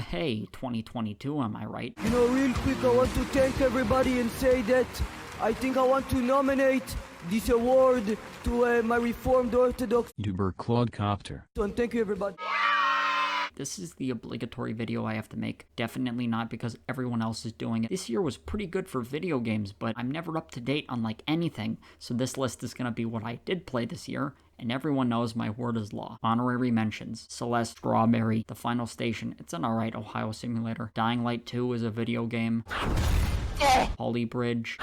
Hey, 2022, am I right? Real quick, I want to thank everybody and say that I think I want to nominate this award to my Reformed Orthodox YouTuber Quadcopter. and thank you, everybody. This is the obligatory video I have to make. Definitely not because everyone else is doing it. This year was pretty good for video games, but I'm never up to date on like anything, so this list is gonna be what I did play this year, and everyone knows my word is law. Honorary mentions: Celeste, Strawberry, The Final Station, it's an alright Ohio simulator. Dying Light 2 is a video game. Holly Bridge.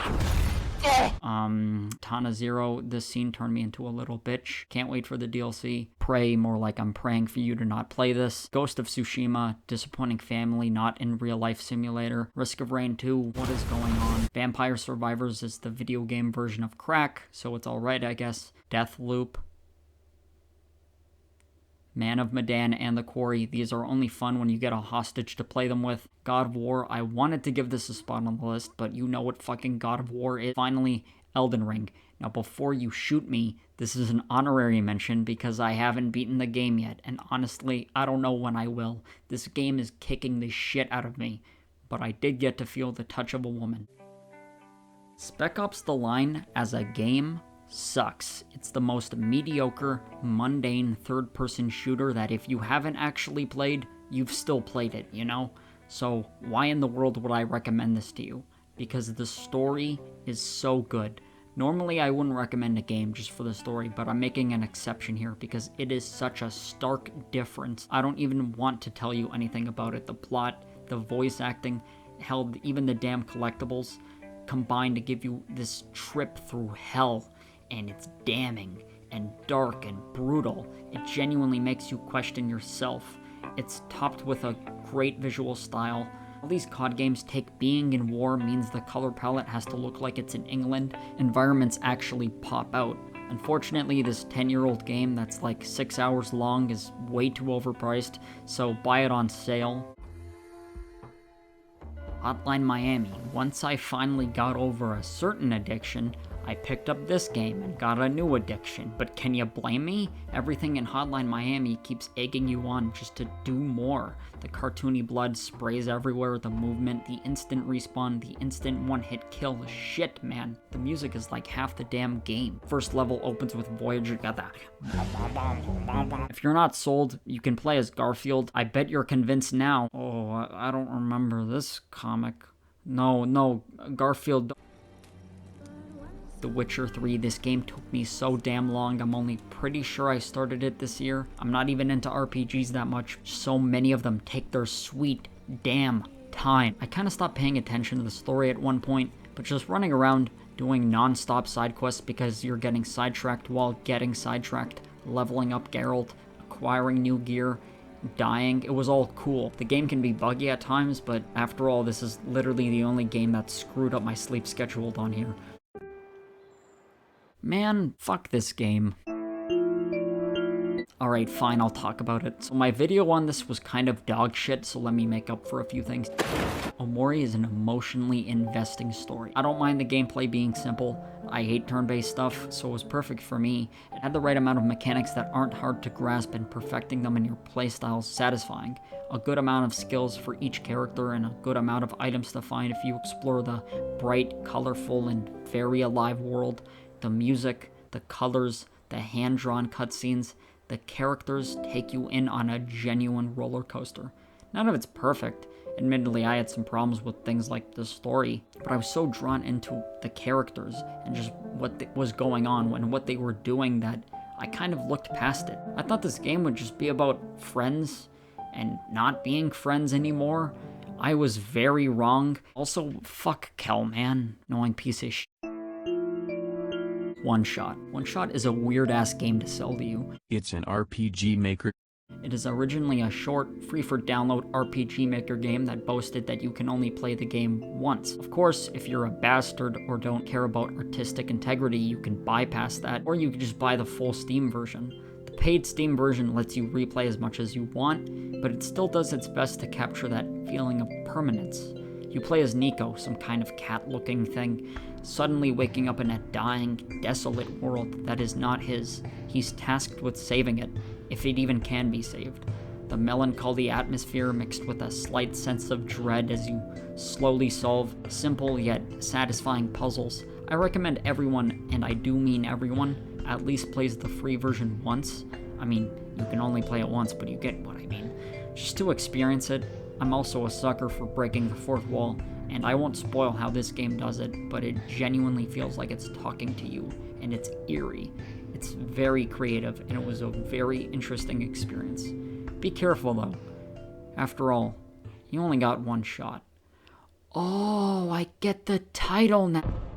Tana Zero, this scene turned me into a little bitch. Can't wait for the DLC. Pray, more like I'm praying for you to not play this. Ghost of Tsushima, disappointing family, not in real life simulator. Risk of Rain 2, what is going on? Vampire Survivors is the video game version of Crack, so it's alright I guess. Deathloop. Man of Medan and The Quarry, these are only fun when you get a hostage to play them with. God of War, I wanted to give this a spot on the list, but you know what fucking God of War is. Finally, Elden Ring. Now before you shoot me, this is an honorary mention because I haven't beaten the game yet, and honestly, I don't know when I will. This game is kicking the shit out of me, but I did get to feel the touch of a woman. Spec Ops The Line, as a game, sucks. It's the most mediocre, mundane third-person shooter that if you haven't actually played, you've still played it, you know? So why in the world would I recommend this to you? Because the story is so good. Normally I wouldn't recommend a game just for the story, but I'm making an exception here because it is such a stark difference. I don't even want to tell you anything about it. The plot, the voice acting, hell, even the damn collectibles combine to give you this trip through hell. And it's damning and dark and brutal. It genuinely makes you question yourself. It's topped with a great visual style. All these COD games take being in war means the color palette has to look like it's in England. Environments actually pop out. Unfortunately, this 10-year-old game that's like 6 hours long is way too overpriced, so buy it on sale. Hotline Miami. Once I finally got over a certain addiction, I picked up this game and got a new addiction. But can you blame me? Everything in Hotline Miami keeps egging you on just to do more. The cartoony blood sprays everywhere, the movement, the instant respawn, the instant one-hit kill. Shit, man. The music is like half the damn game. First level opens with Voyager, got that. If you're not sold, you can play as Garfield. I bet you're convinced now. Oh, I don't remember this comic. No, Garfield. The Witcher 3, this game took me so damn long, I'm only pretty sure I started it this year. I'm not even into RPGs that much. So many of them take their sweet damn time. I kind of stopped paying attention to the story at one point, but just running around doing non-stop side quests because you're getting sidetracked while getting sidetracked, leveling up Geralt, acquiring new gear, dying, it was all cool. The game can be buggy at times, but after all, this is literally the only game that screwed up my sleep schedule on here. Man, fuck this game. Alright, fine, I'll talk about it. So my video on this was kind of dog shit, so let me make up for a few things. Omori is an emotionally investing story. I don't mind the gameplay being simple. I hate turn-based stuff, so it was perfect for me. It had the right amount of mechanics that aren't hard to grasp, and perfecting them in your playstyle is satisfying. A good amount of skills for each character, and a good amount of items to find if you explore the bright, colorful, and very alive world. The music, the colors, the hand-drawn cutscenes, the characters take you in on a genuine roller coaster. None of it's perfect. Admittedly, I had some problems with things like the story, but I was so drawn into the characters and just what was going on and what they were doing that I kind of looked past it. I thought this game would just be about friends and not being friends anymore. I was very wrong. Also, fuck Kel, man. Annoying piece of shit. One Shot. One Shot is a weird-ass game to sell to you. It's an RPG maker. It is originally a short, free-for-download RPG Maker game that boasted that you can only play the game once. Of course, if you're a bastard or don't care about artistic integrity, you can bypass that, or you can just buy the full Steam version. The paid Steam version lets you replay as much as you want, but it still does its best to capture that feeling of permanence. You play as Nico, some kind of cat-looking thing, suddenly waking up in a dying, desolate world that is not his. He's tasked with saving it, if it even can be saved. The melancholy atmosphere mixed with a slight sense of dread as you slowly solve simple yet satisfying puzzles. I recommend everyone, and I do mean everyone, at least plays the free version once. I mean, you can only play it once, but you get what I mean. Just to experience it. I'm also a sucker for breaking the fourth wall, and I won't spoil how this game does it, but it genuinely feels like it's talking to you, and it's eerie. It's very creative, and it was a very interesting experience. Be careful though. After all, you only got one shot. Oh, I get the title now.